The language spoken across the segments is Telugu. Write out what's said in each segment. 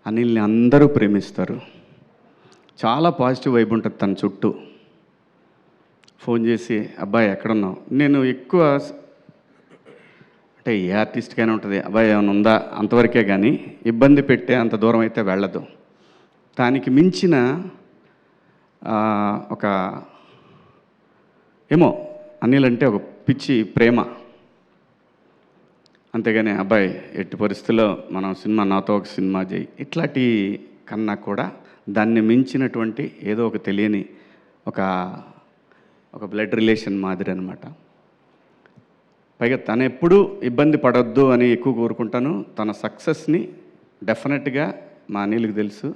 అనిల్ని అందరూ ప్రేమిస్తారు. చాలా పాజిటివ్ వైబ్ ఉంటుంది తన చుట్టూ. ఫోన్ చేసి అబ్బాయి ఎక్కడున్నావు, నేను ఎక్కువ అంటే ఏ ఆర్టిస్ట్కైనా ఉంటుంది, అబ్బాయి ఏమైనా ఉందా అంతవరకే, కానీ ఇబ్బంది పెట్టే అంత దూరం అయితే వెళ్ళదు. దానికి మించిన ఒక ఏమో అనిల్ అంటే ఒక పిచ్చి ప్రేమ. అంతేగాని అబ్బాయి ఎట్టి పరిస్థితుల్లో మనం సినిమా నాతో ఒక సినిమా చేయి ఇట్లాంటి కన్నా కూడా దాన్ని మించినటువంటి ఏదో ఒక తెలియని ఒక బ్లడ్ రిలేషన్ మాదిరి అనమాట. పైగా తను ఎప్పుడూ ఇబ్బంది పడొద్దు అని ఎక్కువ కోరుకుంటాను. తన సక్సెస్ని డెఫినెట్గా మా అనిల్కి తెలుసు.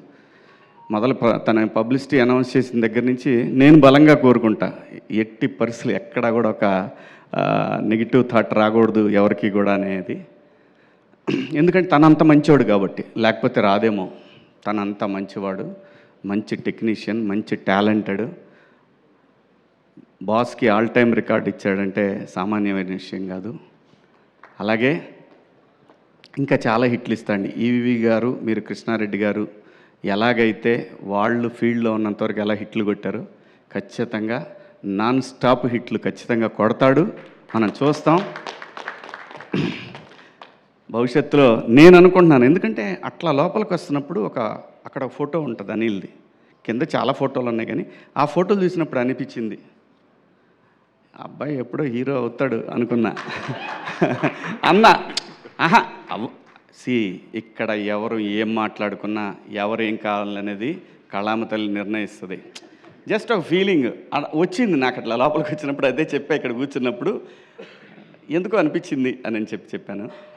తన పబ్లిసిటీ అనౌన్స్ చేసిన దగ్గర నుంచి నేను బలంగా కోరుకుంటా, ఎట్టి పరిస్థితులు ఎక్కడా కూడా ఒక నెగిటివ్ థాట్ రాకూడదు ఎవరికి కూడా అనేది. ఎందుకంటే తనంత మంచివాడు కాబట్టి, లేకపోతే రాదేమో. తనంత మంచివాడు, మంచి టెక్నీషియన్, మంచి టాలెంటెడ్. బాస్కి ఆల్ టైమ్ రికార్డ్ ఇచ్చాడంటే సామాన్యమైన విషయం కాదు. అలాగే ఇంకా చాలా హిట్లు ఇస్తాండి. ఈవి గారు, మీరు కృష్ణారెడ్డి గారు ఎలాగైతే వాళ్ళు ఫీల్డ్లో ఉన్నంతవరకు ఎలా హిట్లు కొట్టారో ఖచ్చితంగా నాన్ స్టాప్ హిట్లు ఖచ్చితంగా కొడతాడు, మనం చూస్తాం భవిష్యత్తులో. నేను అనుకుంటున్నాను, ఎందుకంటే అట్లా లోపలికి వస్తున్నప్పుడు అక్కడ ఫోటో ఉంటుంది అనిల్ది, కింద చాలా ఫోటోలు ఉన్నాయి, కానీ ఆ ఫోటోలు చూసినప్పుడు అనిపించింది అబ్బాయి ఎప్పుడో హీరో అవుతాడు అనుకున్నా. అన్న ఇక్కడ ఎవరు ఏం మాట్లాడుకున్నా, ఎవరు ఏం కావాలనేది కళామ తల్లి నిర్ణయిస్తుంది. జస్ట్ ఒక ఫీలింగ్ వచ్చింది నాకు అట్లా లోపలికి వచ్చినప్పుడు. అదే చెప్పా ఇక్కడ కూర్చున్నప్పుడు, ఎందుకో అనిపించింది అని చెప్పాను.